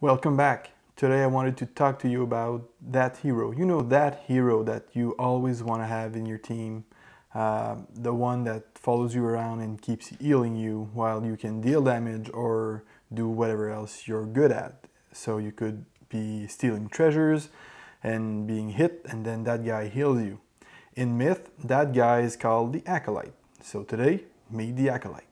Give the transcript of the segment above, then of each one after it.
Welcome back. Today I wanted to talk to you about that hero. You know, that hero that you always want to have in your team. The one that follows you around and keeps healing you while you can deal damage or do whatever else you're good at. So you could be stealing treasures and being hit, and then that guy heals you. In Myth, that guy is called the Acolyte. So today, meet the Acolyte.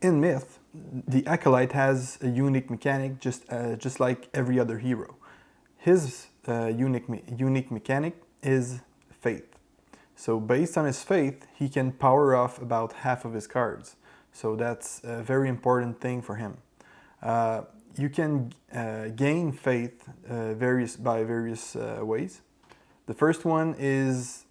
In Myth, the Acolyte has a unique mechanic just like every other hero. His unique mechanic is Faith. So based on his Faith, he can power off about half of his cards. So that's a very important thing for him. You can gain Faith by various ways. The first one is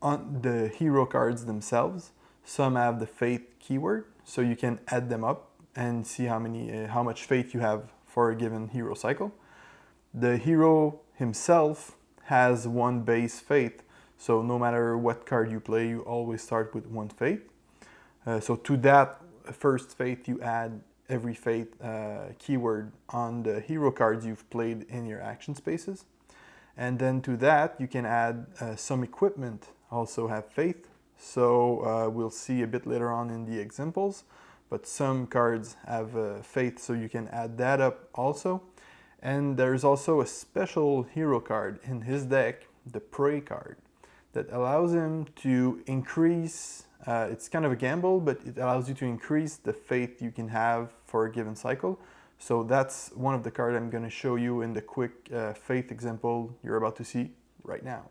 on the hero cards themselves. Some have the Faith keyword, so you can add them up and see how much Faith you have for a given hero cycle. The hero himself has one base Faith, so no matter what card you play, you always start with one Faith. So to that first Faith, you add every Faith keyword on the hero cards you've played in your action spaces. And then to that, you can add some equipment also have Faith. So we'll see a bit later on in the examples, but some cards have Faith, so you can add that up also. And there's also a special hero card in his deck, the Prey card, that allows him to increase, it's kind of a gamble, but it allows you to increase the Faith you can have for a given cycle. So that's one of the cards I'm going to show you in the quick Faith example you're about to see right now.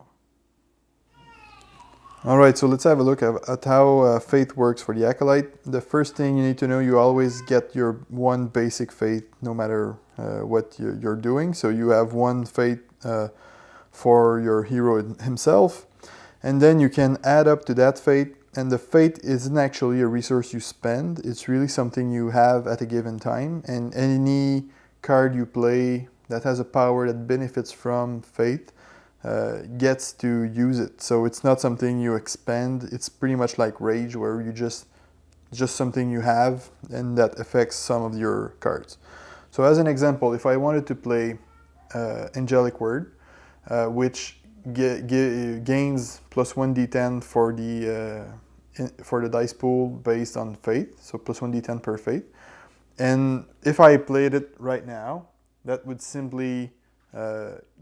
Alright, so let's have a look at how Faith works for the Acolyte. The first thing you need to know, you always get your one basic Faith no matter what you're doing. So you have one Faith for your hero himself, and then you can add up to that Faith. And the Faith isn't actually a resource you spend, it's really something you have at a given time, and any card you play that has a power that benefits from Faith gets to use it. So it's not something you expend, it's pretty much like Rage, where you just something you have and that affects some of your cards. So as an example, if I wanted to play Angelic Word, which gains plus 1d10 for the dice pool based on Faith, so plus 1d10 per Faith. And if I played it right now, that would simply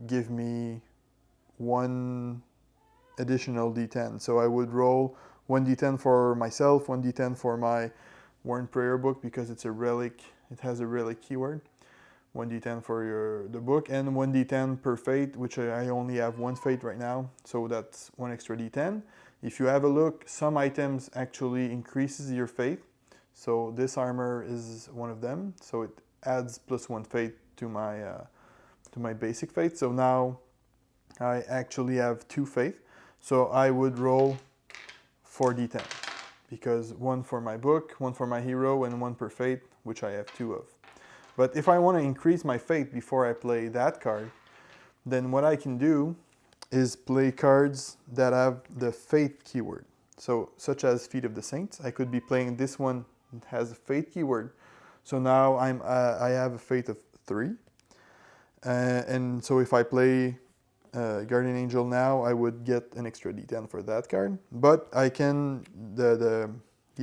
give me one additional d10. So I would roll 1d10 for myself, 1d10 for my Worn Prayer book because it's a relic, it has a relic keyword. 1d10 for the book, and 1d10 per Faith, which I only have one Faith right now, so that's one extra d10. If you have a look, some items actually increases your Faith, so this armor is one of them, so it adds plus one Faith to my basic Faith. So now I actually have two Faith, so I would roll 4d10, because one for my book, one for my hero, and one per Faith, which I have two of. But if I want to increase my Faith before I play that card, then what I can do is play cards that have the Faith keyword. So, such as Feet of the Saints, I could be playing this one that has a Faith keyword. So now I have a Faith of 3. And so if I play Guardian Angel now, I would get an extra d10 for that card. But I can, the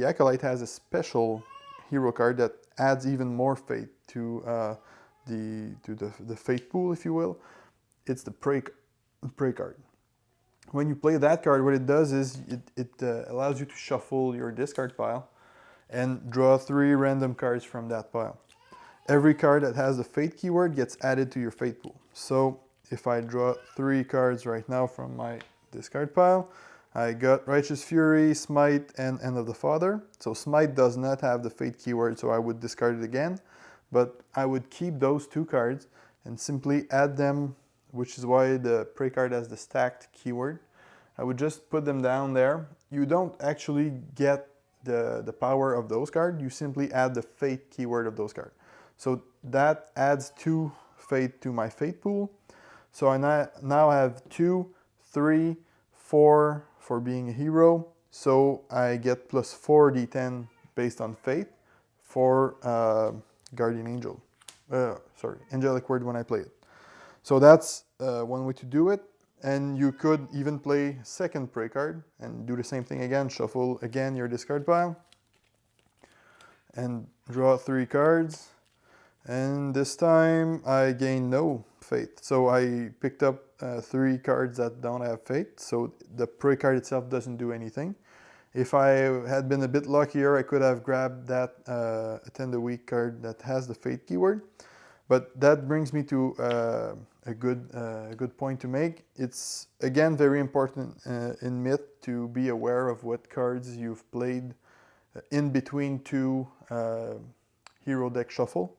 Acolyte has a special hero card that adds even more Faith to the Faith pool, if you will. It's the Prey card. When you play that card, what it does is it allows you to shuffle your discard pile and draw 3 random cards from that pile. Every card that has the Faith keyword gets added to your Faith pool. So if I draw 3 cards right now from my discard pile, I got Righteous Fury, Smite, and End of the Father. So Smite does not have the Faith keyword, so I would discard it again. But I would keep those 2 cards and simply add them, which is why the Prey card has the stacked keyword. I would just put them down there. You don't actually get the power of those cards, you simply add the Faith keyword of those cards. So that adds 2 Faith to my Faith pool. So I now have 2 3, 4 for being a hero. So I get plus 4 d10 based on fate for Guardian Angel. Sorry, Angelic Word when I play it. So that's one way to do it. And you could even play second prey card and do the same thing again. Shuffle again your discard pile and draw 3 cards. And this time I gain no fate. So I picked up 3 cards that don't have fate. So the prey card itself doesn't do anything. If I had been a bit luckier, I could have grabbed that Attend a Week card that has the fate keyword. But that brings me to a good point to make. It's again very important in Myth to be aware of what cards you've played in between 2 hero deck shuffle,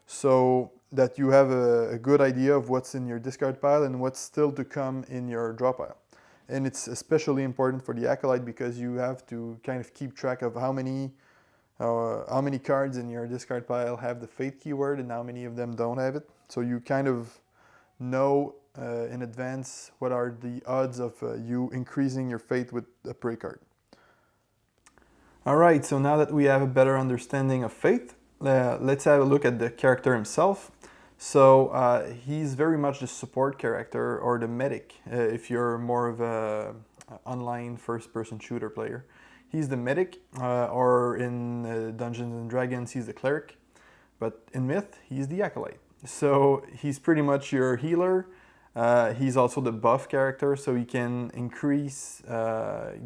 so that you have a good idea of what's in your discard pile and what's still to come in your draw pile. And it's especially important for the Acolyte because you have to kind of keep track of how many cards in your discard pile have the fate keyword and how many of them don't have it. So you kind of know in advance what are the odds of you increasing your fate with a prey card. Alright, so now that we have a better understanding of fate, let's have a look at the character himself. So he's very much the support character or the medic if you're more of a online first-person shooter player. He's the medic, or in Dungeons and Dragons he's the cleric, but in Myth he's the Acolyte. So he's pretty much your healer. He's also the buff character, so he can increase,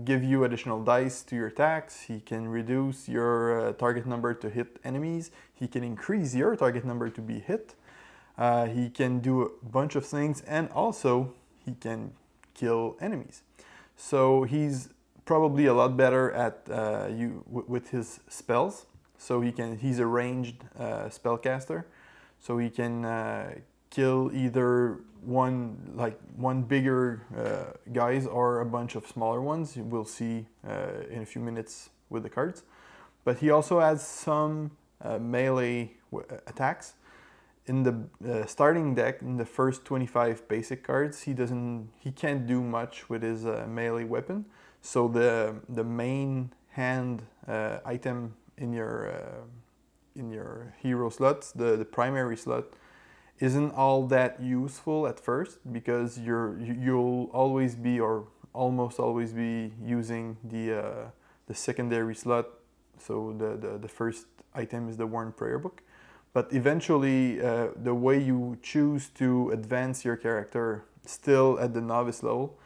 give you additional dice to your attacks. He can reduce your target number to hit enemies. He can increase your target number to be hit. He can do a bunch of things, and also he can kill enemies. So he's probably a lot better at with his spells. So he's a ranged spellcaster. So he can kill either one bigger guys or a bunch of smaller ones. We'll see in a few minutes with the cards. But he also has some melee attacks. In the starting deck, in the first 25 basic cards, he can't do much with his melee weapon. So the main hand item in your hero slots, the primary slot, isn't all that useful at first because you'll always be or almost always be using the secondary slot. So the first item is the Worn Prayer Book. But eventually, the way you choose to advance your character still at the novice level,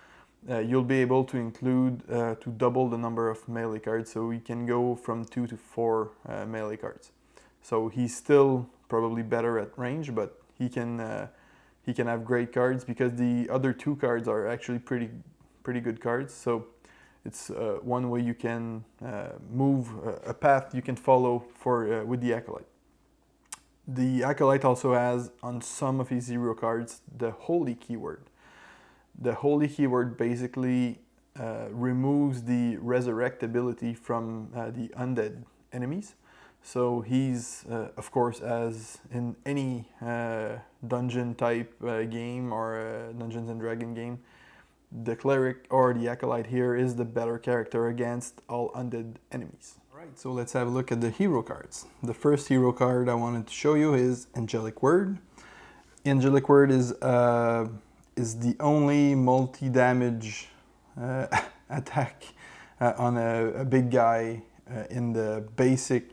you'll be able to include to double the number of melee cards. So we can go from 2 to 4 melee cards. So he's still probably better at range, but he can have great cards because the other 2 cards are actually pretty good cards. So it's one way you can move a path you can follow for with the Acolyte. The Acolyte also has on some of his hero cards the Holy keyword. The Holy keyword basically removes the resurrect ability from the undead enemies. So he's, of course, as in any dungeon type game or Dungeons and Dragons game, the cleric or the Acolyte here is the better character against all undead enemies. Alright, so let's have a look at the hero cards. The first hero card I wanted to show you is Angelic Word. Angelic Word is the only multi-damage attack on a big guy in the basic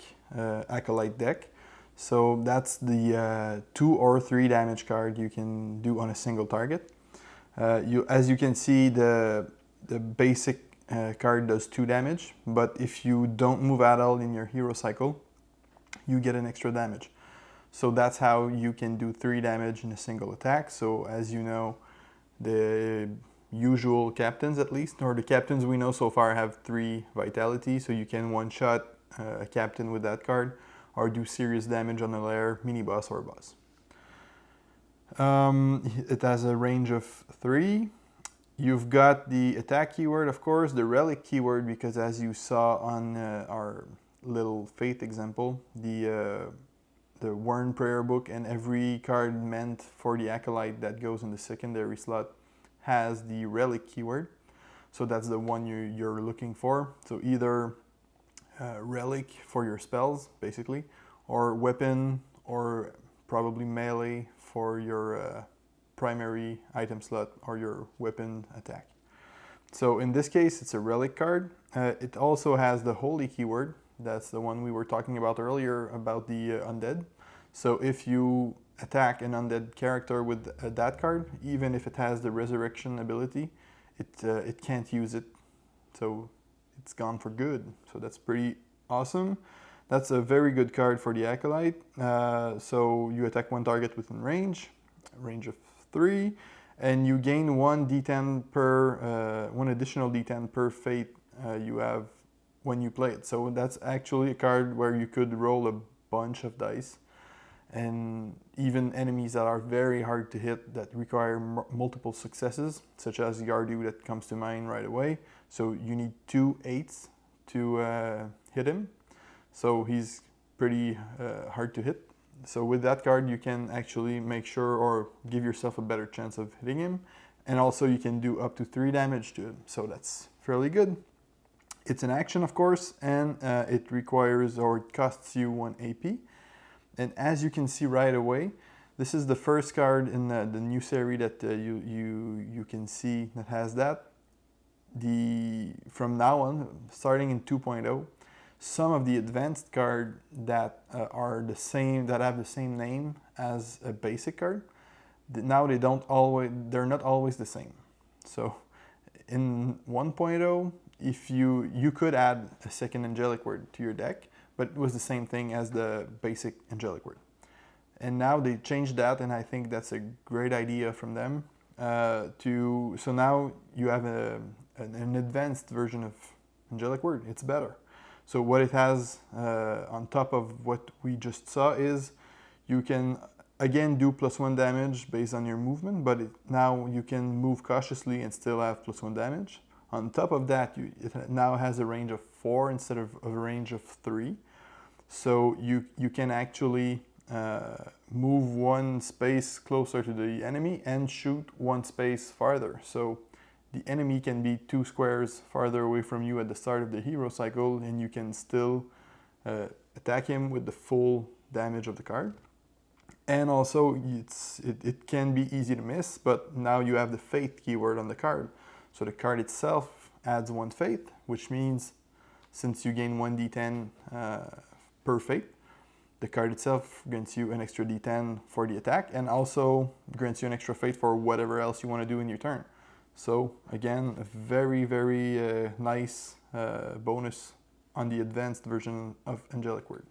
Acolyte deck. So that's the 2 or 3 damage card you can do on a single target. As you can see, the basic card does 2 damage, but if you don't move at all in your hero cycle, you get an extra damage. So that's how you can do 3 damage in a single attack. So as you know, the usual captains at least, or the captains we know so far, have 3 vitality, so you can one-shot a captain with that card, or do serious damage on a lair, mini-boss, or boss. It has a range of 3. You've got the attack keyword, of course, the relic keyword, because as you saw on our little Fate example, the Worn Prayer Book and every card meant for the Acolyte that goes in the secondary slot has the relic keyword. So that's the one you're looking for. So either relic for your spells, basically, or weapon, or probably melee for your primary item slot or your weapon attack. So in this case, it's a relic card. It also has the holy keyword. That's the one we were talking about earlier about the undead. So if you attack an undead character with that card, even if it has the resurrection ability, it can't use it. So it's gone for good. So that's pretty awesome. That's a very good card for the Acolyte. So you attack one target within range of 3, and you gain one D10 per one additional D10 per fate you have when you play it. So that's actually a card where you could roll a bunch of dice, and even enemies that are very hard to hit that require multiple successes, such as Yardu that comes to mind right away. So you need 2 8s to hit him. So he's pretty hard to hit. So with that card, you can actually make sure or give yourself a better chance of hitting him. And also you can do up to 3 damage to him. So that's fairly good. It's an action, of course, and it requires or it costs you 1 AP. And as you can see right away, this is the first card in the new series that you can see that has that. From now on, starting in 2.0, some of the advanced cards that are the same, that have the same name as a basic card, now they're not always the same. So in 1.0, if you could add a second Angelic Word to your deck, but it was the same thing as the basic Angelic Word. And now they changed that, and I think that's a great idea from them. So now you have an advanced version of Angelic Word. It's better. So what it has on top of what we just saw is you can again do +1 damage based on your movement, but now you can move cautiously and still have +1 damage. On top of that, it now has a range of 4 instead of a range of 3. So you can actually move 1 space closer to the enemy and shoot 1 space farther. So the enemy can be 2 squares farther away from you at the start of the hero cycle, and you can still attack him with the full damage of the card. And also it can be easy to miss, but now you have the fate keyword on the card. So the card itself adds 1 fate, which means since you gain 1 D10 per fate, the card itself grants you an extra D10 for the attack, and also grants you an extra fate for whatever else you want to do in your turn. So again, a very, very nice bonus on the advanced version of Angelic Word.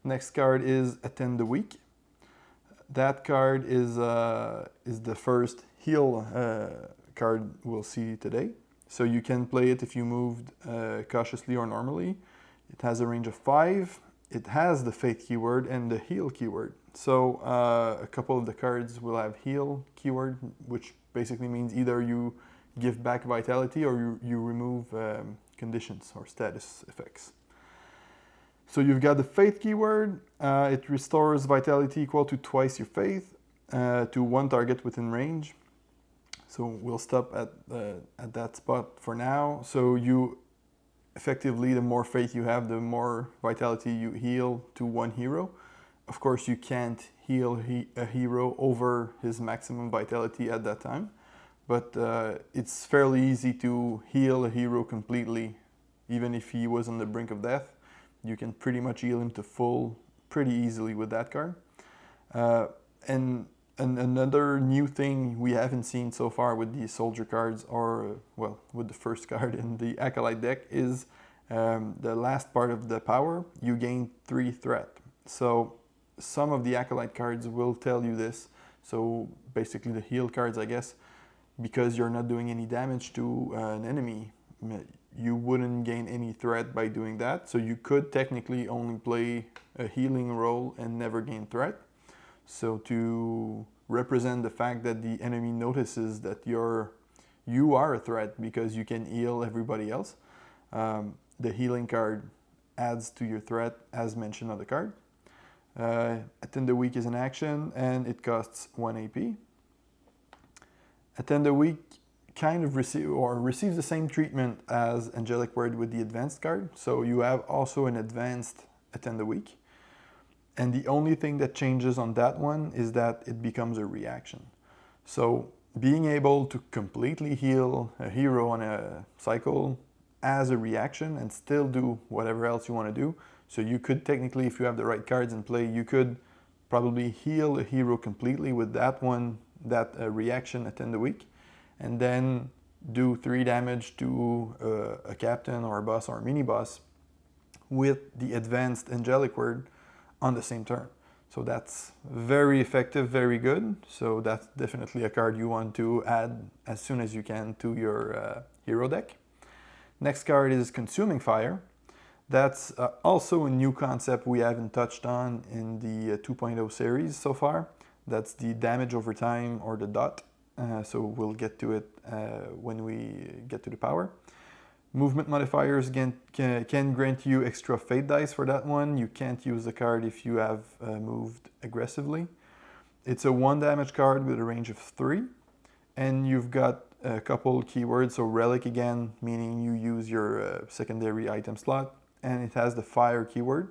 Next card is Attend the Weak. That card is the first heal card we'll see today. So you can play it if you moved cautiously or normally. It has a range of 5. It has the Fate keyword and the Heal keyword. So a couple of the cards will have Heal keyword, which basically means either you give back vitality or you remove conditions or status effects. So you've got the Faith keyword. It restores vitality equal to twice your faith to 1 target within range. So we'll stop at that spot for now. So you effectively, the more faith you have, the more vitality you heal to 1 hero. Of course, you can't heal a hero over his maximum vitality at that time, but it's fairly easy to heal a hero completely, even if he was on the brink of death. You can pretty much heal him to full pretty easily with that card. And another new thing we haven't seen so far with the soldier cards, or well, with the first card in the Acolyte deck, is the last part of the power. You gain 3 threat. So some of the Acolyte cards will tell you this. So basically the heal cards, I guess, because you're not doing any damage to an enemy, you wouldn't gain any threat by doing that. So you could technically only play a healing role and never gain threat. So to represent the fact that the enemy notices that you are a threat because you can heal everybody else, the healing card adds to your threat as mentioned on the card. Attend the Weak is an action and it costs 1 AP. Attend the Week kind of receives the same treatment as Angelic Word with the Advanced card. So you have also an Advanced Attend the Week. And the only thing that changes on that one is that it becomes a reaction. So being able to completely heal a hero on a cycle as a reaction and still do whatever else you want to do. So you could technically, if you have the right cards in play, you could probably heal a hero completely with that one, that reaction Attend the Week, and then do 3 damage to a captain or a boss or a mini boss with the Advanced Angelic Word on the same turn. So that's very effective, very good. So that's definitely a card you want to add as soon as you can to your hero deck. Next card is Consuming Fire. That's also a new concept we haven't touched on in the 2.0 series so far. That's the damage over time, or the dot. So we'll get to it when we get to the power. Movement modifiers can grant you extra fate dice for that one. You can't use the card if you have moved aggressively. It's a 1 damage card with a range of 3. And you've got a couple keywords, so Relic again, meaning you use your secondary item slot. And it has the Fire keyword.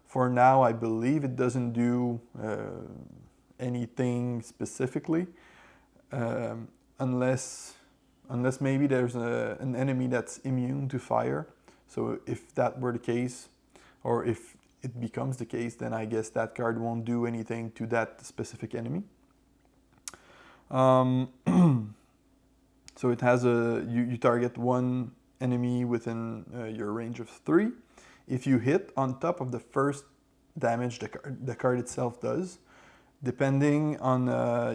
For now, I believe it doesn't do anything specifically, unless maybe there's an enemy that's immune to fire. So if that were the case, or if it becomes the case, then I guess that card won't do anything to that specific enemy. So it has you target 1 enemy within your range of 3. If you hit on top of the first damage the card itself does, depending on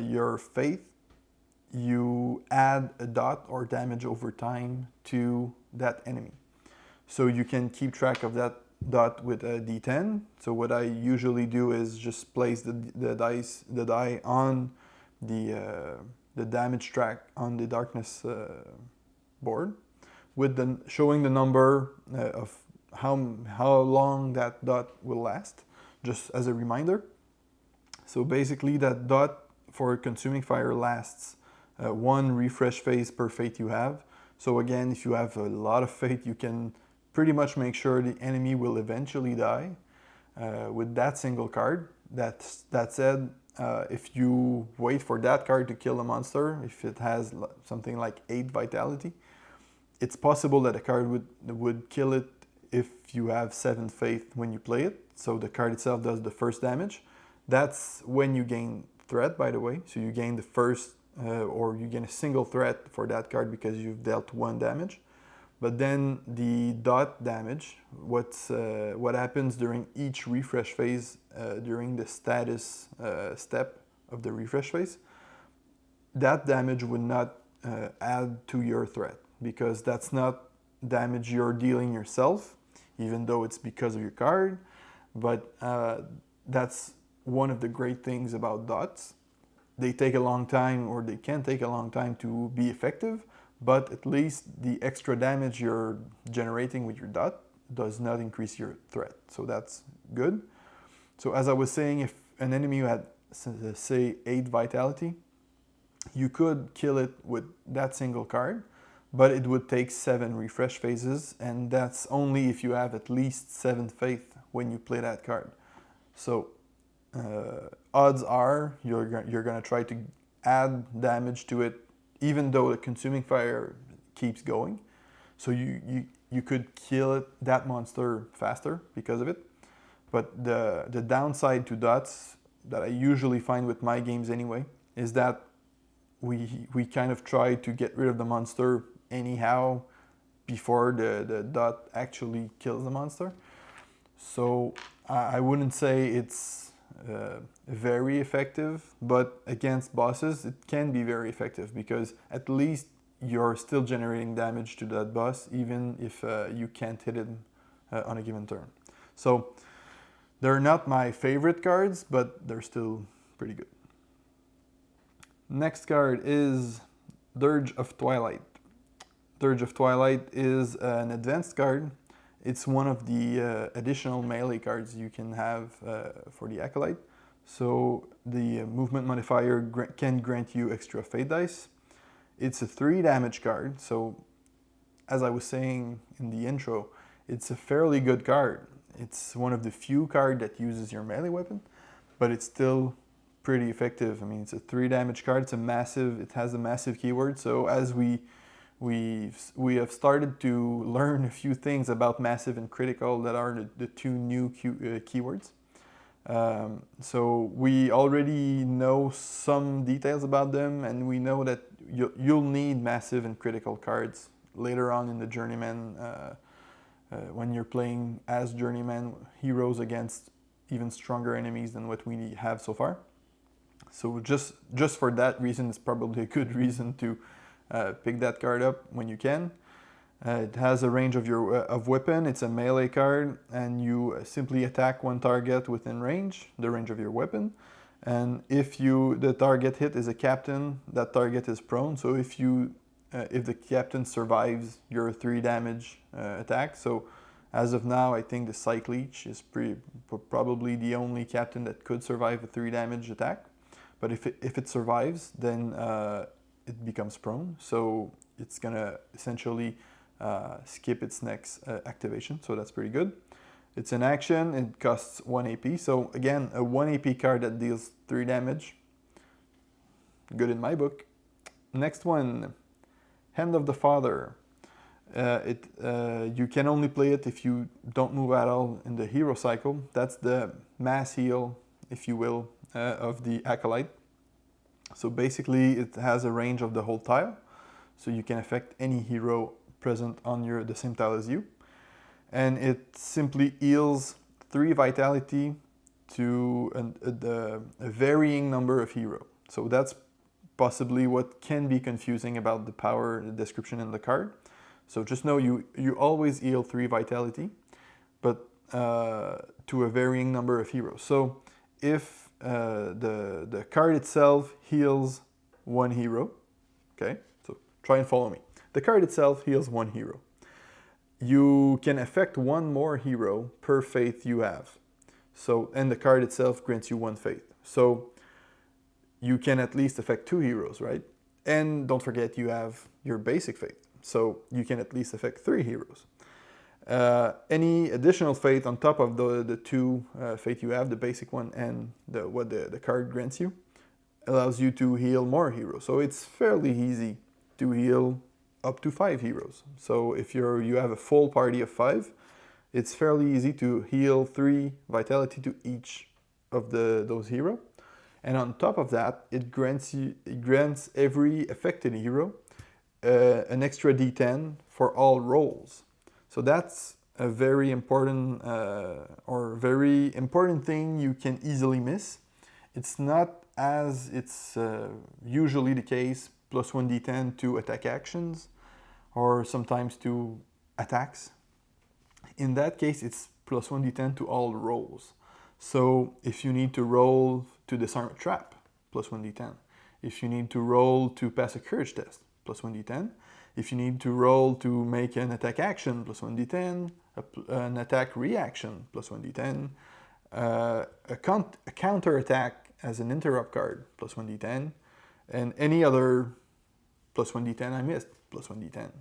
your faith, you add a dot or damage over time to that enemy. So you can keep track of that dot with a d10. So what I usually do is just place the die on the damage track on the darkness board, with showing the number of how long that dot will last, just as a reminder. So basically that dot for Consuming Fire lasts 1 refresh phase per fate you have. So again, if you have a lot of fate, you can pretty much make sure the enemy will eventually die with that single card. That said, if you wait for that card to kill a monster, if it has something like 8 vitality, it's possible that a card would kill it if you have 7 faith when you play it. So the card itself does the first damage. That's when you gain threat, by the way. So you gain the first, or you gain a single threat for that card because you've dealt 1 damage. But then the dot damage, what happens during each refresh phase, during the status step of the refresh phase, that damage would not add to your threat, because that's not damage you're dealing yourself, even though it's because of your card. But that's one of the great things about dots. They take a long time, or they can take a long time to be effective, but at least the extra damage you're generating with your dot does not increase your threat. So that's good. So as I was saying, if an enemy had, say, 8 vitality, you could kill it with that single card, but it would take 7 refresh phases, and that's only if you have at least 7 faith when you play that card. So odds are you're going to try to add damage to it, even though the Consuming Fire keeps going. So you could kill that monster faster because of it. But the downside to dots that I usually find with my games anyway is that we kind of try to get rid of the monster anyhow before the dot actually kills the monster. So I wouldn't say it's very effective, but against bosses it can be very effective, because at least you're still generating damage to that boss, even if you can't hit him on a given turn. So they're not my favorite cards, but they're still pretty good. Next card is Dirge of Twilight. Dirge of Twilight is an advanced card. It's one of the additional melee cards you can have for the Acolyte. So the movement modifier can grant you extra fate dice. It's a 3 damage card, so as I was saying in the intro, it's a fairly good card. It's one of the few cards that uses your melee weapon, but it's still pretty effective. I mean, it's a 3 damage card. It has a massive keyword. So as we have started to learn a few things about massive and critical that are the two new keywords. So we already know some details about them, and we know that you'll need massive and critical cards later on in the journeyman when you're playing as journeyman heroes against even stronger enemies than what we have so far. So just for that reason, it's probably a good reason to pick that card up when you can. It has a range of weapon. It's a melee card, and you simply attack one target within range, the range of your weapon. And if the target hit is a captain, that target is prone. So if the captain survives your 3 damage attack, so as of now, I think the Psych Leech is probably the only captain that could survive a 3 damage attack. But if it survives, then it becomes prone. So it's gonna essentially skip its next activation, so that's pretty good. It's an action, it costs 1 AP, so again, a 1 AP card that deals 3 damage. Good in my book. Next one, Hand of the Father. You can only play it if you don't move at all in the hero cycle. That's the mass heal, if you will, of the Acolyte. So basically it has a range of the whole tile, so you can affect any hero present on the same tile as you. And it simply heals 3 vitality to a varying number of hero. So that's possibly what can be confusing about the power description in the card. So just know you always heal 3 vitality, but to a varying number of heroes. So if the card itself heals 1 hero, okay, so try and follow me. The card itself heals 1 hero. You can affect 1 more hero per faith you have. So, and the card itself grants you 1 faith. So you can at least affect 2 heroes, right? And don't forget you have your basic faith. So you can at least affect 3 heroes. Any additional faith on top of the 2 faith you have, the basic one and what the card grants you, allows you to heal more heroes. So it's fairly easy to heal up to 5 heroes. So if you have a full party of 5, it's fairly easy to heal 3 vitality to each of those heroes. And on top of that, it grants every affected hero an extra D10 for all rolls. So that's a very important thing you can easily miss. It's not as it's usually the case, plus 1 D10 to attack actions, or sometimes to attacks. In that case, it's plus 1 D10 to all rolls. So if you need to roll to disarm a trap, plus 1 D10. If you need to roll to pass a courage test, plus 1 D10. If you need to roll to make an attack action, plus 1 D10. An attack reaction, plus 1 D10. A counter attack as an interrupt card, plus 1 D10. And any other plus 1 D10 I missed, plus 1 D10.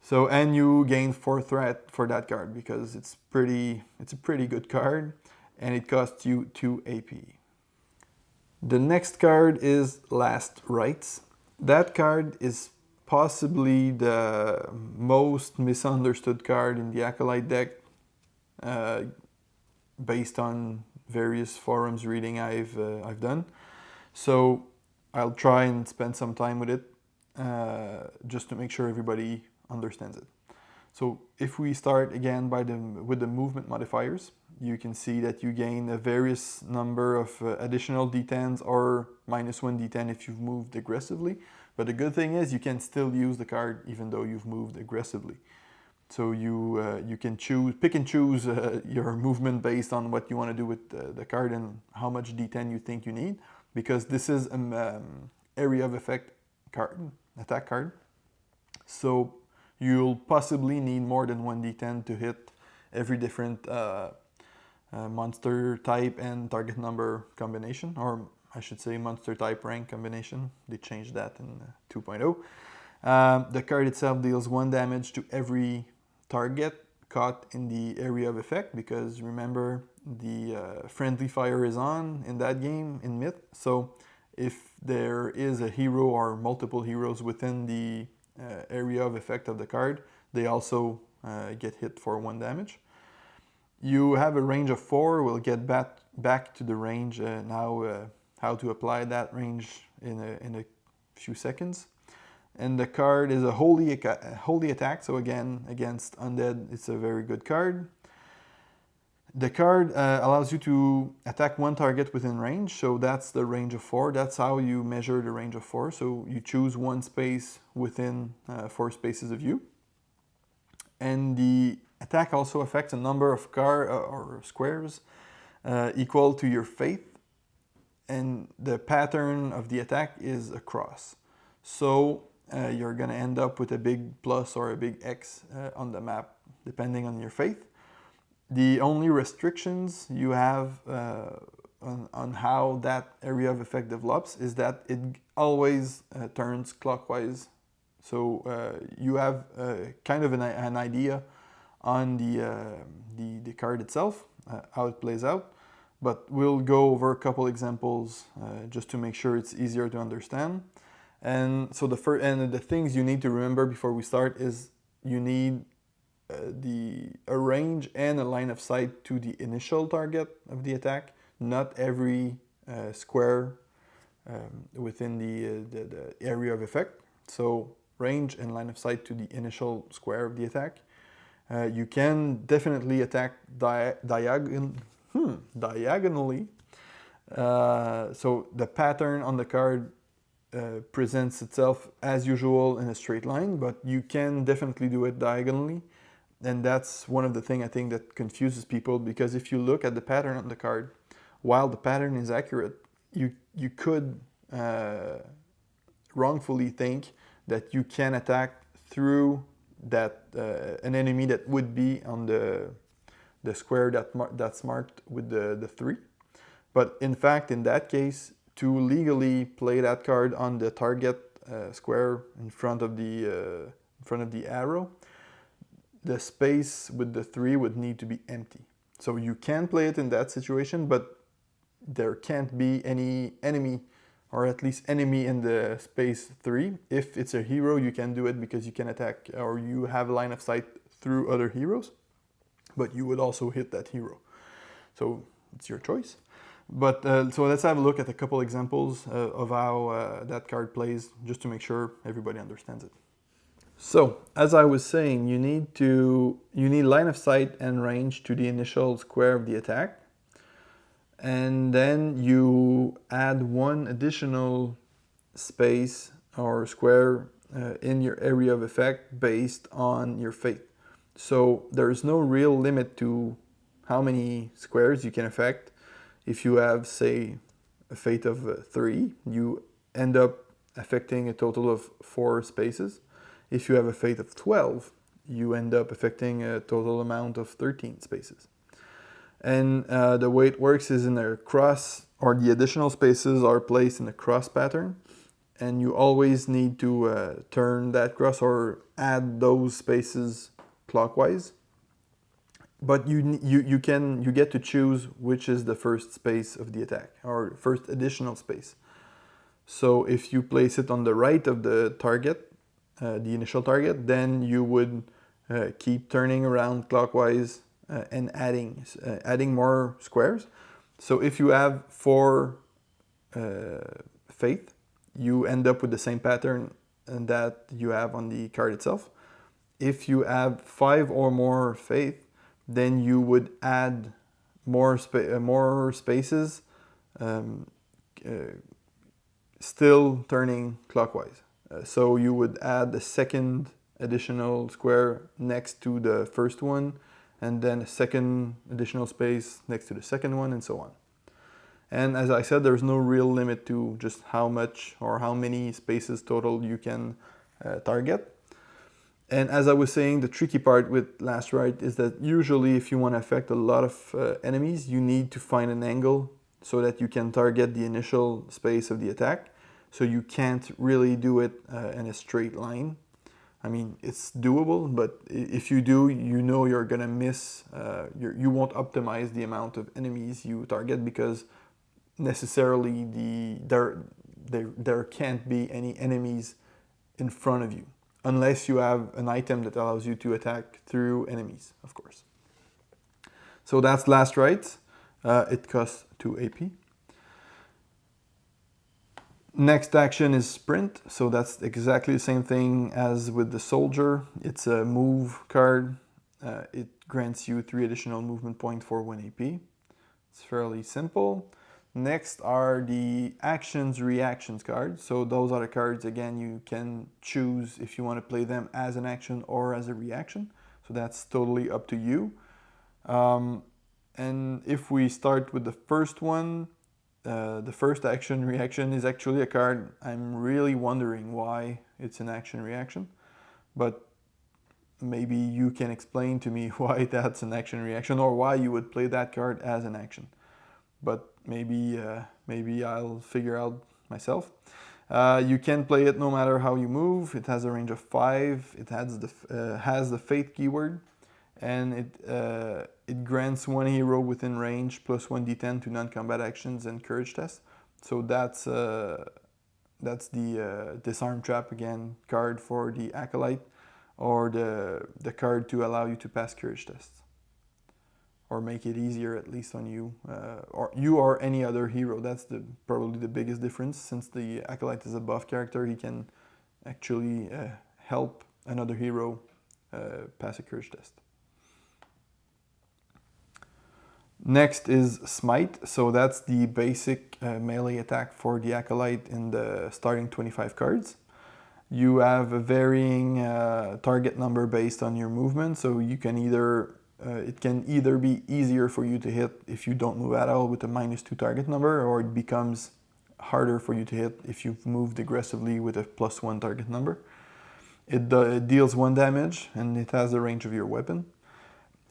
So, and you gain 4 threat for that card because it's a pretty good card, and it costs you 2 AP. The next card is Last Rites. That card is possibly the most misunderstood card in the Acolyte deck, based on various forums reading I've done. So I'll try and spend some time with it, just to make sure everybody understands it. So if we start again with the movement modifiers, you can see that you gain a various number of additional D10s or minus 1 D10 if you've moved aggressively. But the good thing is you can still use the card even though you've moved aggressively. So you can pick and choose your movement based on what you want to do with the card and how much D10 you think you need, because this is an area of effect card, attack card. So you'll possibly need more than 1 D10 to hit every different monster type and target number combination, or I should say monster type rank combination. They changed that in 2.0. The card itself deals 1 damage to every target caught in the area of effect, because remember, the friendly fire is on in that game in Myth. So if there is a hero or multiple heroes within the area of effect of the card, they also get hit for 1 damage. You have a range of 4. We'll get back to the range now, how to apply that range in a few seconds. And the card is a holy attack, so again, against undead, it's a very good card. The card allows you to attack 1 target within range, so that's the range of 4. That's how you measure the range of 4. So you choose 1 space within 4 spaces of you. And the attack also affects a number of or squares equal to your faith. And the pattern of the attack is a cross. So you're going to end up with a big plus or a big X on the map, depending on your faith. The only restrictions you have on how that area of effect develops is that it always turns clockwise. So you have kind of an idea on the card itself, how it plays out. But we'll go over a couple examples just to make sure it's easier to understand. And so the things you need to remember before we start is you need a range and a line of sight to the initial target of the attack. Not every square within the area of effect. So range and line of sight to the initial square of the attack. You can definitely attack diagonally. So the pattern on the card presents itself as usual in a straight line, but you can definitely do it diagonally. And that's one of the things I think that confuses people, because if you look at the pattern on the card, while the pattern is accurate, you could wrongfully think that you can attack through that an enemy that would be on the square that's marked with the 3. But in fact, in that case, to legally play that card on the target square in front of the arrow, the space with the 3 would need to be empty. So you can play it in that situation, but there can't be any enemy, or at least enemy in the space 3. If it's a hero, you can do it because you can attack, or you have a line of sight through other heroes, but you would also hit that hero. So it's your choice. But so let's have a look at a couple examples of how that card plays, just to make sure everybody understands it. So as I was saying, you need line of sight and range to the initial square of the attack, and then you add 1 additional space or square in your area of effect based on your faith. So there's no real limit to how many squares you can affect. If you have, say, a fate of 3, you end up affecting a total of 4 spaces. If you have a fate of 12, you end up affecting a total amount of 13 spaces. And the way it works is in a cross, or the additional spaces are placed in a cross pattern, and you always need to turn that cross or add those spaces clockwise. But you get to choose which is the first space of the attack, or first additional space. So if you place it on the right of the target, the initial target, then you would keep turning around clockwise and adding more squares. So if you have 4 faith, you end up with the same pattern that you have on the card itself. If you have 5 or more faith, then you would add more spaces, still turning clockwise. So you would add a second additional square next to the first one, and then a second additional space next to the second one, and so on. And as I said, there's no real limit to just how much or how many spaces total you can target. And as I was saying, the tricky part with Last Rite is that usually if you want to affect a lot of enemies, you need to find an angle. so that you can target the initial space of the attack. So you can't really do it in a straight line. I mean, it's doable, but if you do, you know you're gonna miss, you won't optimize the amount of enemies you target, because necessarily there can't be any enemies in front of you, unless you have an item that allows you to attack through enemies, of course. So that's last Rites. It costs 2 AP. Next action is Sprint, so that's exactly the same thing as with the Soldier. It's a move card. It grants you 3 additional movement points for 1 AP. It's fairly simple. Next are the actions, reactions cards. So those are the cards, again, you can choose if you want to play them as an action or as a reaction. So that's totally up to you. And if we start with the first one, the first action reaction is actually a card I'm really wondering why it's an action reaction, but maybe you can explain to me why that's an action reaction, or why you would play that card as an action. But maybe I'll figure out myself. You can play it no matter how you move. It has a range of 5. It has the Faith keyword, and it grants 1 hero within range plus 1d10 to non-combat actions and courage tests. So that's the disarm trap again card for the Acolyte, or the card to allow you to pass courage tests, or make it easier at least on you, or any other hero. That's probably the biggest difference. Since the Acolyte is a buff character, he can actually help another hero pass a courage test. Next is Smite, so that's the basic melee attack for the Acolyte in the starting 25 cards. You have a varying target number based on your movement, so you can it can either be easier for you to hit if you don't move at all with a -2 target number, or it becomes harder for you to hit if you've moved aggressively with a +1 target number. It deals 1 damage, and it has the range of your weapon.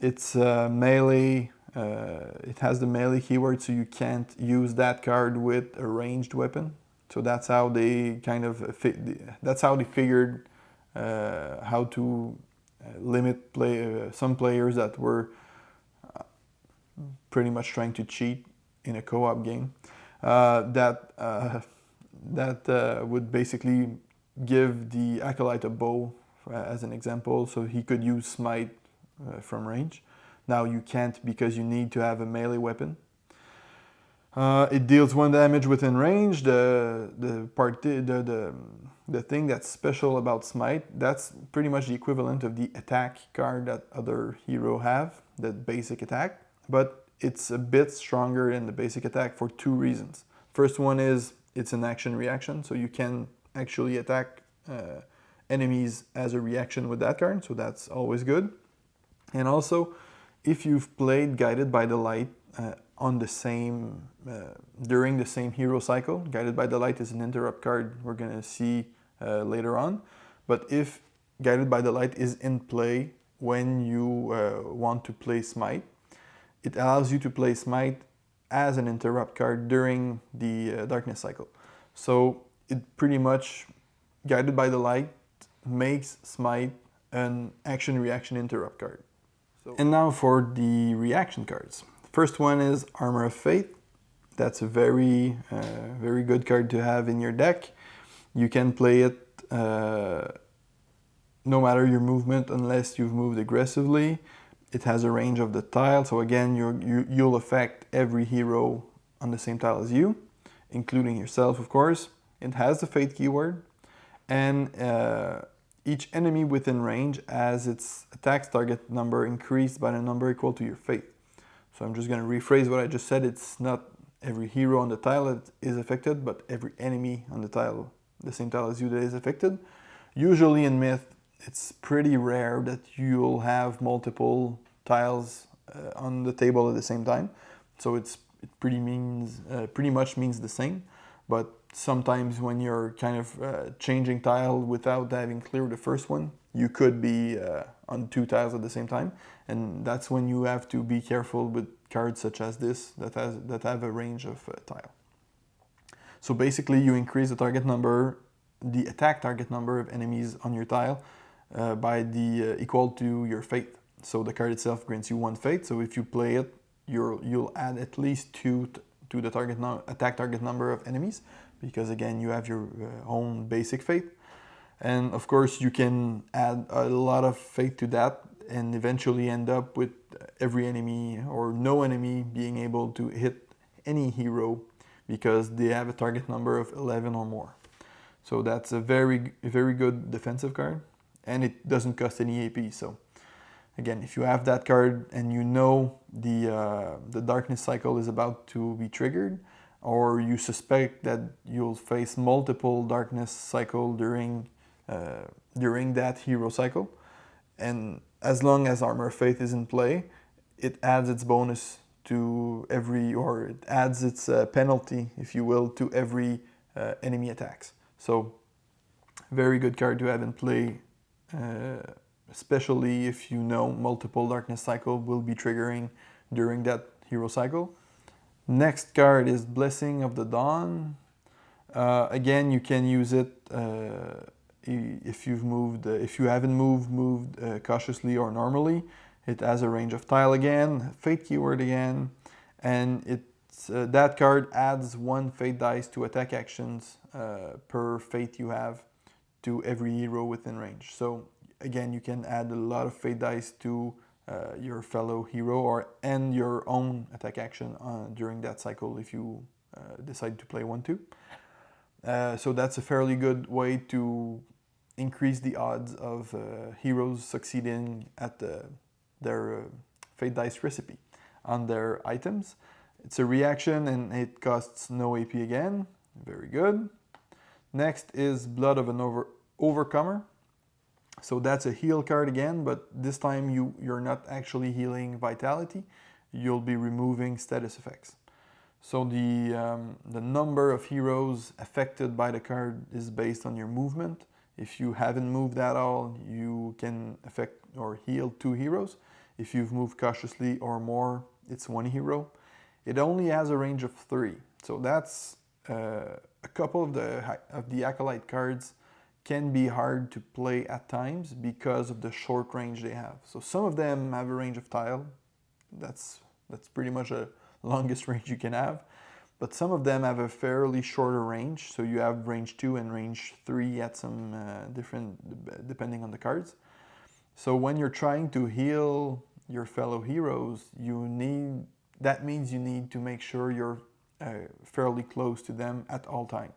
It's melee. It has the melee keyword, so you can't use that card with a ranged weapon. So that's how they that's how they figured how to limit some players that were pretty much trying to cheat in a co-op game. That would basically give the Acolyte a bow as an example, so he could use Smite from range. Now you can't, because you need to have a melee weapon. It deals 1 damage within range. The thing that's special about Smite, that's pretty much the equivalent of the attack card that other hero have, the basic attack, but it's a bit stronger than the basic attack for 2 reasons. First one is it's an action reaction, so you can actually attack enemies as a reaction with that card, so that's always good. And also, if you've played Guided by the Light during the same hero cycle, Guided by the Light is an interrupt card we're going to see later on. But if Guided by the Light is in play when you want to play Smite, it allows you to play Smite as an interrupt card during the Darkness cycle. So it pretty much, Guided by the Light makes Smite an action-reaction interrupt card. And now for the reaction cards. First one is Armor of Faith. That's a very good card to have in your deck. You can play it no matter your movement, unless you've moved aggressively. It has a range of the tile, so again you'll affect every hero on the same tile as you, including yourself, of course. It has the Faith keyword, and each enemy within range has its attack target number increased by the number equal to your Faith. So I'm just going to rephrase what I just said. It's not every hero on the tile that is affected, but every enemy on the tile, the same tile as you, that is affected. Usually in Myth, it's pretty rare that you'll have multiple tiles on the table at the same time. So it pretty much means the same. But sometimes when you're kind of changing tile without having cleared the first one, you could be on 2 tiles at the same time, and that's when you have to be careful with cards such as this that have a range of tile. So basically, you increase the attack target number of enemies on your tile by the equal to your fate. So the card itself grants you 1 fate. So if you play it, you'll add at least 2 to the attack target number of enemies, because again you have your own basic fate. And of course you can add a lot of fate to that and eventually end up with every enemy or no enemy being able to hit any hero because they have a target number of 11 or more. So that's a very good defensive card, and it doesn't cost any AP. So again, if you have that card and you know the darkness cycle is about to be triggered, or you suspect that you'll face multiple darkness cycle during that hero cycle, and as long as Armor of Faith is in play, it adds its bonus to or it adds its penalty, if you will, to every enemy attacks. So very good card to have in play, especially if you know multiple darkness cycle will be triggering during that hero cycle. Next card is Blessing of the Dawn. Again, you can use it if you haven't moved cautiously or normally. It has a range of tile again, fate keyword again, and that card adds 1 fate dice to attack actions per fate you have to every hero within range. So again, you can add a lot of fate dice to your fellow hero and your own attack action during that cycle if you decide to play 1/2. So that's a fairly good way to increase the odds of heroes succeeding at their fate dice recipe on their items. It's a reaction and it costs no AP again. Very good. Next is Blood of an Overcomer. So that's a heal card again, but this time you're not actually healing vitality. You'll be removing status effects. So the number of heroes affected by the card is based on your movement. If you haven't moved at all, you can affect or heal 2 heroes. If you've moved cautiously or more, it's 1 hero. It only has a range of 3. So that's a couple of the Acolyte cards can be hard to play at times because of the short range they have. So some of them have a range of tile. That's pretty much the longest range you can have. But some of them have a fairly shorter range. So you have range 2 and range 3 at some different, depending on the cards. So when you're trying to heal your fellow heroes, that means you need to make sure you're fairly close to them at all time.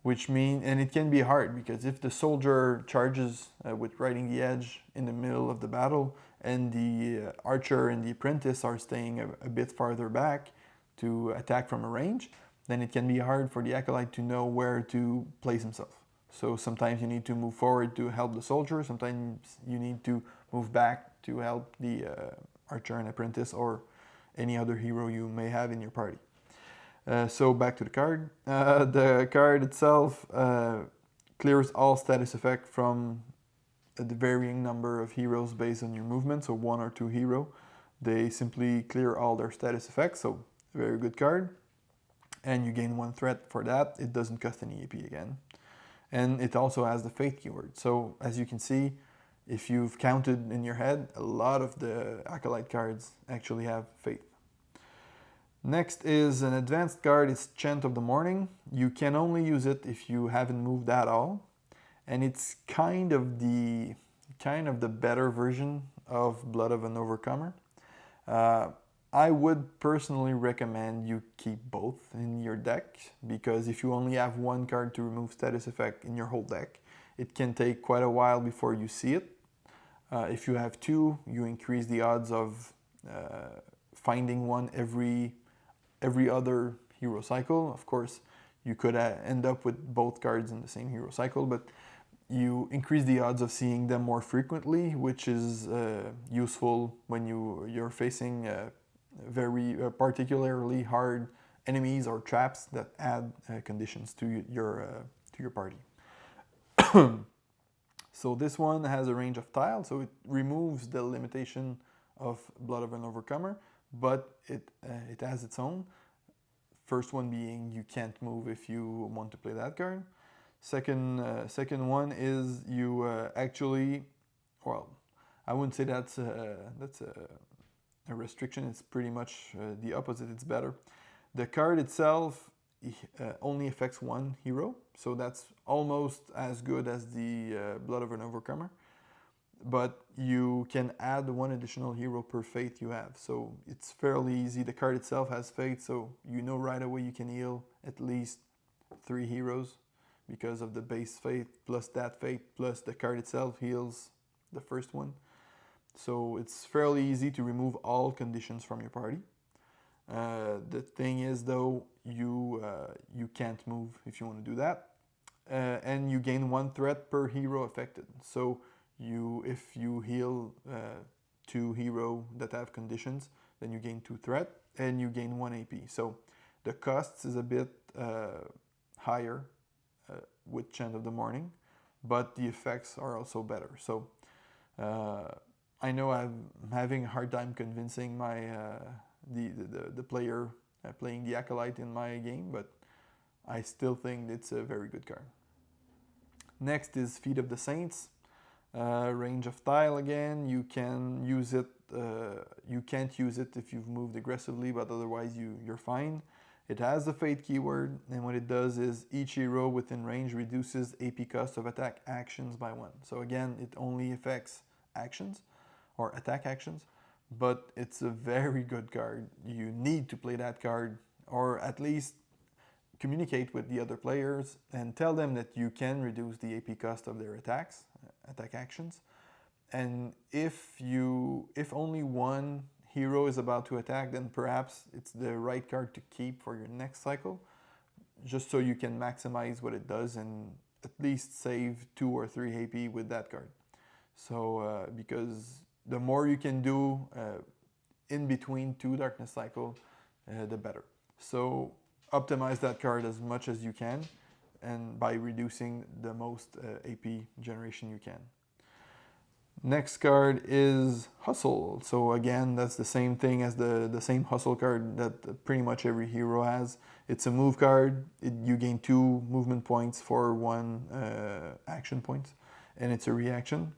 And it can be hard because if the soldier charges with riding the edge in the middle of the battle and the archer and the apprentice are staying a bit farther back to attack from a range, then it can be hard for the Acolyte to know where to place himself. So sometimes you need to move forward to help the soldier, sometimes you need to move back to help the archer and apprentice or any other hero you may have in your party. So back to the card. The card itself clears all status effect from the varying number of heroes based on your movement, so 1 or 2 hero. They simply clear all their status effects, so very good card. And you gain 1 threat for that. It doesn't cost any AP again. And it also has the fate keyword. So as you can see, if you've counted in your head, a lot of the Acolyte cards actually have fate. Next is an advanced card, it's Chant of the Morning. You can only use it if you haven't moved at all. And it's kind of the better version of Blood of an Overcomer. I would personally recommend you keep both in your deck, because if you only have 1 card to remove status effect in your whole deck, it can take quite a while before you see it. If you have 2, you increase the odds of finding one every other hero cycle. Of course, you could end up with both cards in the same hero cycle, but you increase the odds of seeing them more frequently, which is useful when you're facing very particularly hard enemies or traps that add conditions to your party. So this one has a range of tile, so it removes the limitation of Blood of an Overcomer, but it has its own. First one being you can't move if you want to play that card. Second one is you actually, well, I wouldn't say that's a restriction. It's pretty much the opposite. It's better. The card itself only affects one hero, so that's almost as good as the Blood of an Overcomer. But you can add one additional hero per faith you have, so it's fairly easy. The card itself has faith, so you know right away you can heal at least 3 heroes because of the base faith plus that faith plus the card itself heals the first one. So it's fairly easy to remove all conditions from your party. The thing is though, you can't move if you want to do that, and you gain 1 threat per hero affected. So if you heal 2 hero that have conditions, then you gain 2 threat and you gain 1 AP. So the costs is a bit higher with Chant of the Morning, but the effects are also better. So I know I'm having a hard time convincing my the player playing the Acolyte in my game, but I still think it's a very good card. Next is Feet of the Saints. Range of Tile again. You can use it. You can't use it if you've moved aggressively, but otherwise you're fine. It has the Fate keyword, and what it does is each hero within range reduces AP cost of attack actions by 1. So again, it only affects actions or attack actions, but it's a very good card. You need to play that card, or at least communicate with the other players and tell them that you can reduce the AP cost of their attack actions. And if only one hero is about to attack, then perhaps it's the right card to keep for your next cycle, just so you can maximize what it does and at least save 2 or 3 AP with that card. So because the more you can do in between 2 darkness cycle, the better. So optimize that card as much as you can, and by reducing the most AP generation you can. Next card is Hustle. So again, that's the same thing as the same Hustle card that pretty much every hero has. It's a move card. You gain 2 movement points for 1 action point, and it's a reaction.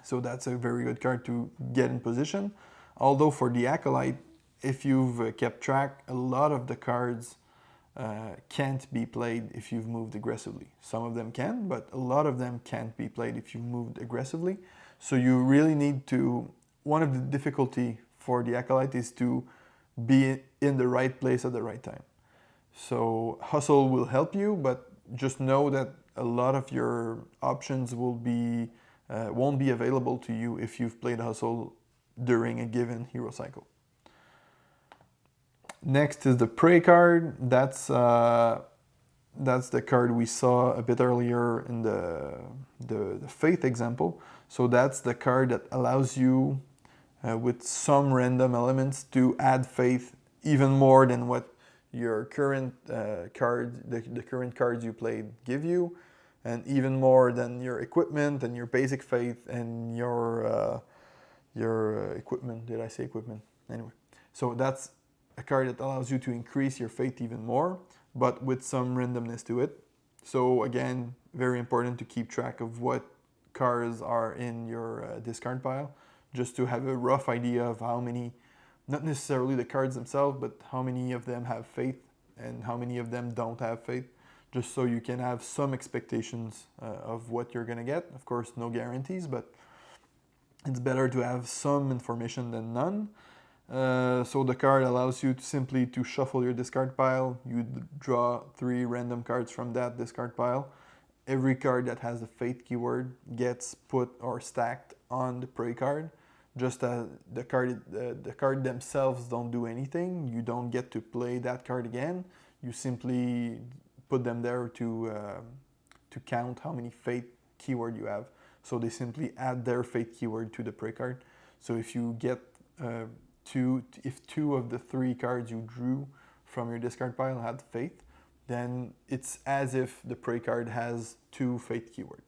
So that's a very good card to get in position. Although for the Acolyte, if you've kept track, a lot of the cards can't be played if you've moved aggressively. Some of them can, but a lot of them can't be played if you've moved aggressively. So you really need to... One of the difficulty for the Acolyte is to be in the right place at the right time. So Hustle will help you, but just know that a lot of your options won't be available to you if you've played Hustle during a given hero cycle. Next is the Prey card. That's the card we saw a bit earlier in the Faith example. So that's the card that allows you, with some random elements, to add Faith even more than what your current cards, the current cards you played give you, and even more than your equipment and your basic Faith and your equipment. Did I say equipment? Anyway, so that's a card that allows you to increase your Faith even more, but with some randomness to it. So again, very important to keep track of what cards are in your discard pile, just to have a rough idea of how many, not necessarily the cards themselves, but how many of them have Faith and how many of them don't have Faith, just so you can have some expectations of what you're gonna get. Of course, no guarantees, but it's better to have some information than none. So the card allows you to simply to shuffle your discard pile. You draw 3 random cards from that discard pile. Every card that has the Fate keyword gets put or stacked on the Prey card. Just as the card themselves don't do anything. You don't get to play that card again. You simply put them there to count how many Fate keyword you have. So they simply add their Fate keyword to the Prey card. So if you get if 2 of the 3 cards you drew from your discard pile had Faith, then it's as if the Prey card has 2 Fate keyword.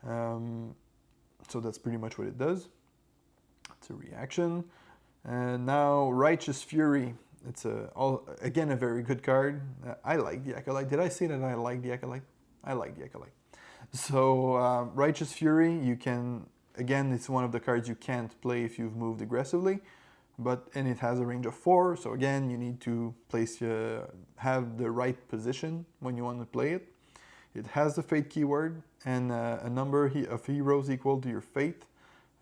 So that's pretty much what it does. It's a reaction. Now, Righteous Fury. It's again a very good card. I like the Acolyte. Did I say that I like the Acolyte? I like the Acolyte. So Righteous Fury, you can, again, it's one of the cards you can't play if you've moved aggressively, and it has a range of 4. So again, you need to have the right position when you want to play it. It has the Fate keyword and a number of heroes equal to your Fate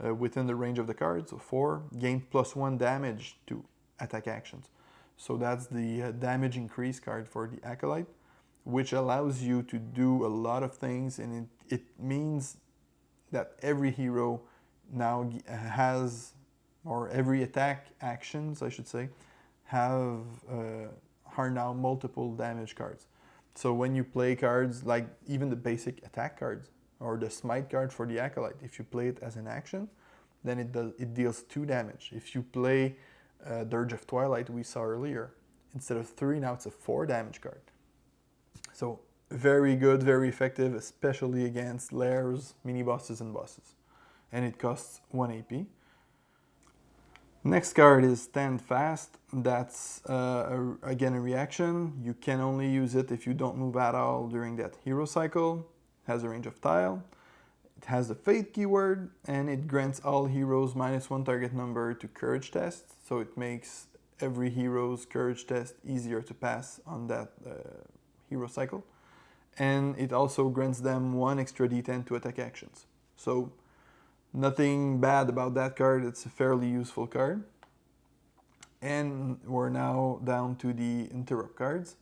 within the range of the card. So 4, gain +1 damage to attack actions. So that's the damage increase card for the Acolyte, which allows you to do a lot of things, and it means that every hero now has, or every attack actions, I should say, are now multiple damage cards. So when you play cards like even the basic attack cards or the Smite card for the Acolyte, if you play it as an action, then it deals 2 damage. If you play Dirge of Twilight we saw earlier, instead of 3, now it's a 4 damage card. So very good, very effective, especially against lairs, mini-bosses, and bosses. And it costs 1 AP. Next card is Stand Fast. That's again a reaction. You can only use it if you don't move at all during that hero cycle. It has a range of tile. It has the Fate keyword, and it grants all heroes -1 target number to Courage test. So it makes every hero's Courage test easier to pass on that hero cycle. And it also grants them 1 extra d10 to attack actions. So nothing bad about that card. It's a fairly useful card. And we're now down to the interrupt cards.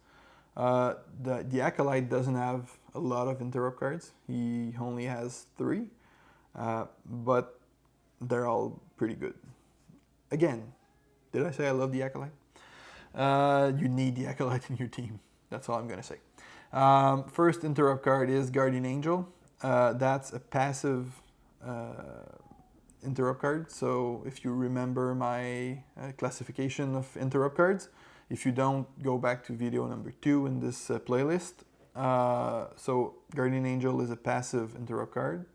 The Acolyte doesn't have a lot of interrupt cards. He only has 3, but they're all pretty good. Again, did I say I love the Acolyte? You need the Acolyte in your team. That's all I'm going to say. First interrupt card is Guardian Angel. That's a passive interrupt card. So if you remember my classification of interrupt cards, if you don't, go back to video number 2 in this playlist. So Guardian Angel is a passive interrupt card.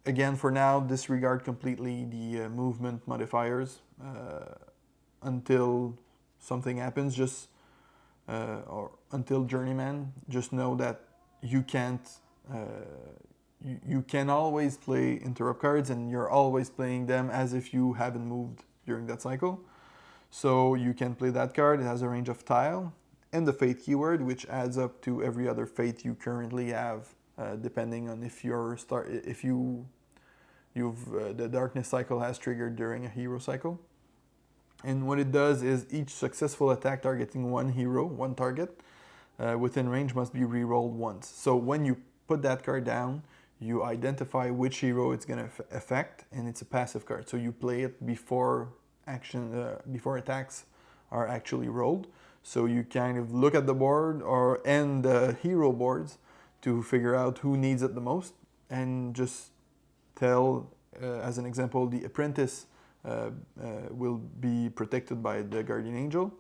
Again, for now, disregard completely the movement modifiers until something happens. Or until Journeyman, just know that you can't. You can always play interrupt cards, and you're always playing them as if you haven't moved during that cycle. So you can play that card. It has a range of tile and the Fate keyword, which adds up to every other Fate you currently have, depending on if the Darkness cycle has triggered during a hero cycle. And what it does is each successful attack targeting 1 hero, 1 target, within range must be rerolled once. So when you put that card down, you identify which hero it's going to affect, and it's a passive card. So you play it before attacks are actually rolled. So you kind of look at the board and the hero boards to figure out who needs it the most, and just tell, as an example, the Apprentice will be protected by the Guardian Angel.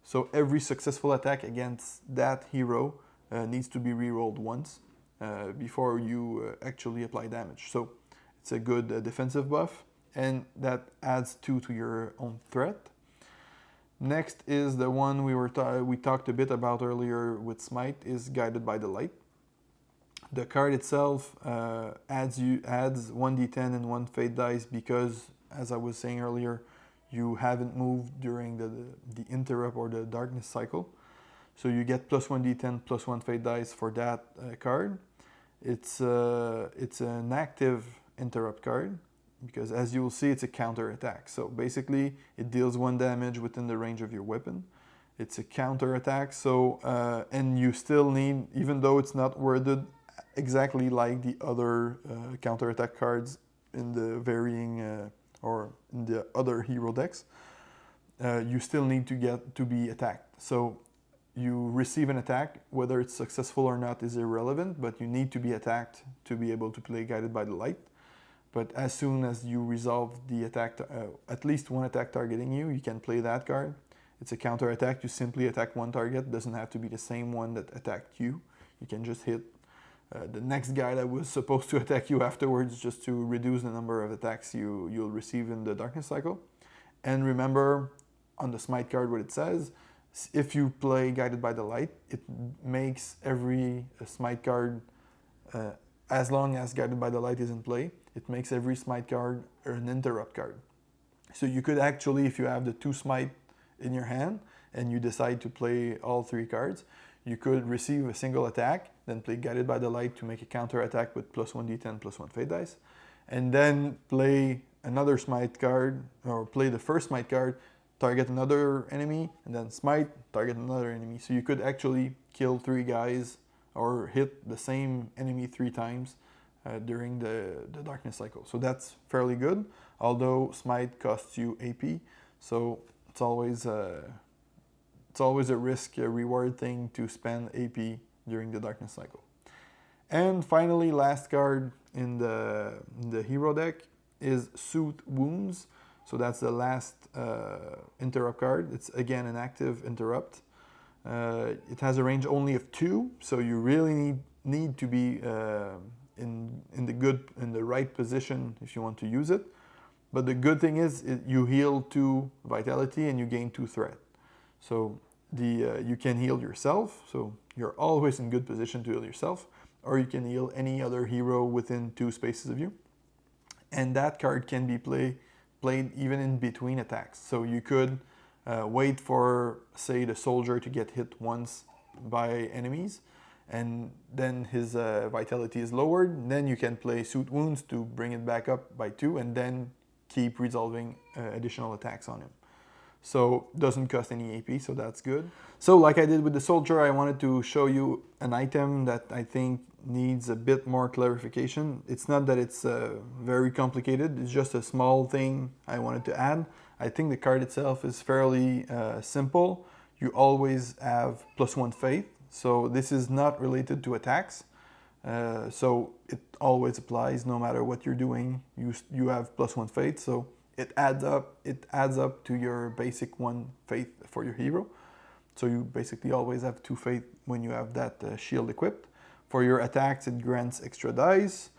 So every successful attack against that hero needs to be rerolled once before you actually apply damage. So it's a good defensive buff, and that adds 2 to your own threat. Next is the one we talked a bit about earlier with Smite, is Guided by the Light. The card itself adds 1d10 and 1 Fate dice because, as I was saying earlier, you haven't moved during the interrupt or the darkness cycle. So you get +1d10 +1 Fate dice for that card. It's an active interrupt card because, as you will see, it's a counter attack. So basically it deals 1 damage within the range of your weapon. It's a counter attack, so and you still need, even though it's not worded exactly like the other counter attack cards in the varying or in the other hero decks, you still need to be attacked. So you receive an attack, whether it's successful or not is irrelevant, but you need to be attacked to be able to play Guided by the Light. But as soon as you resolve the attack, at least 1 attack targeting you, you can play that card. It's a counter attack. You simply attack 1 target. It doesn't have to be the same one that attacked you. You can just hit the next guy that was supposed to attack you afterwards, just to reduce the number of attacks you'll receive in the darkness cycle. And remember on the Smite card what it says, if you play Guided by the Light, it makes every Smite card, as long as Guided by the Light is in play, it makes every Smite card an interrupt card. So you could actually, if you have the 2 Smite in your hand and you decide to play all 3 cards, you could receive a single attack, then play Guided by the Light to make a counter attack with +1 d10, +1 fate dice, and then play another Smite card, or play the first Smite card, target another enemy, and then Smite, target another enemy. So you could actually kill 3 guys or hit the same enemy 3 times during the darkness cycle. So that's fairly good, although Smite costs you AP, so it's always a risk reward thing to spend AP during the darkness cycle. And finally, last card in the hero deck is Soothe Wounds. So that's the last interrupt card. It's again an active interrupt. It has a range only of 2, so you really need to be in the right position if you want to use it. But the good thing is you heal 2 vitality and you gain 2 threat. So you can heal yourself, so you're always in good position to heal yourself, or you can heal any other hero within 2 spaces of you. And that card can be played even in between attacks. So you could wait for, say, the soldier to get hit once by enemies, and then his vitality is lowered. Then you can play Soothe Wounds to bring it back up by 2, and then keep resolving additional attacks on him. So doesn't cost any AP, so that's good. So like I did with the soldier, I wanted to show you an item that I think needs a bit more clarification. It's not that it's very complicated, it's just a small thing I wanted to add. I think the card itself is fairly simple. You always have +1 faith, so this is not related to attacks. So it always applies no matter what you're doing. You have +1 faith, so it adds up to your basic 1 faith for your hero. So you basically always have 2 faith when you have that shield equipped. For your attacks, it grants extra dice.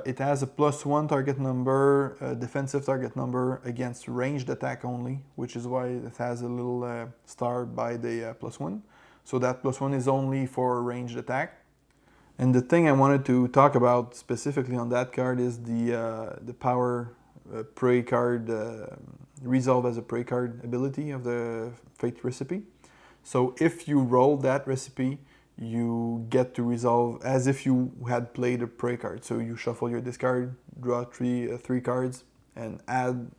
It has a +1 target number, defensive target number against ranged attack only, which is why it has a little star by the +1. So that +1 is only for ranged attack. And the thing I wanted to talk about specifically on that card is the power prey card, resolve as a prey card ability of the Fate recipe. So if you roll that recipe, you get to resolve as if you had played a prey card. So you shuffle your discard, draw three cards, and add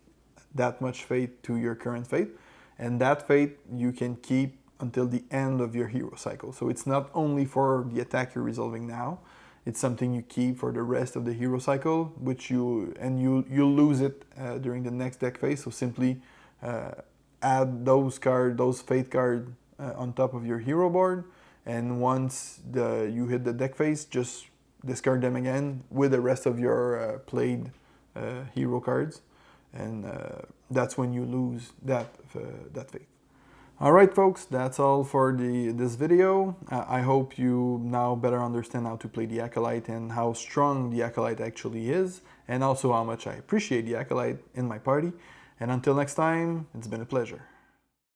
that much fate to your current fate. And that fate you can keep until the end of your hero cycle. So it's not only for the attack you're resolving now, it's something you keep for the rest of the hero cycle, which you'll lose it during the next deck phase. So simply add those fate cards on top of your hero board, and once you hit the deck phase, just discard them again with the rest of your played hero cards, and that's when you lose that fate. Alright folks, that's all for this video. I hope you now better understand how to play the Acolyte and how strong the Acolyte actually is, and also how much I appreciate the Acolyte in my party. And until next time, it's been a pleasure.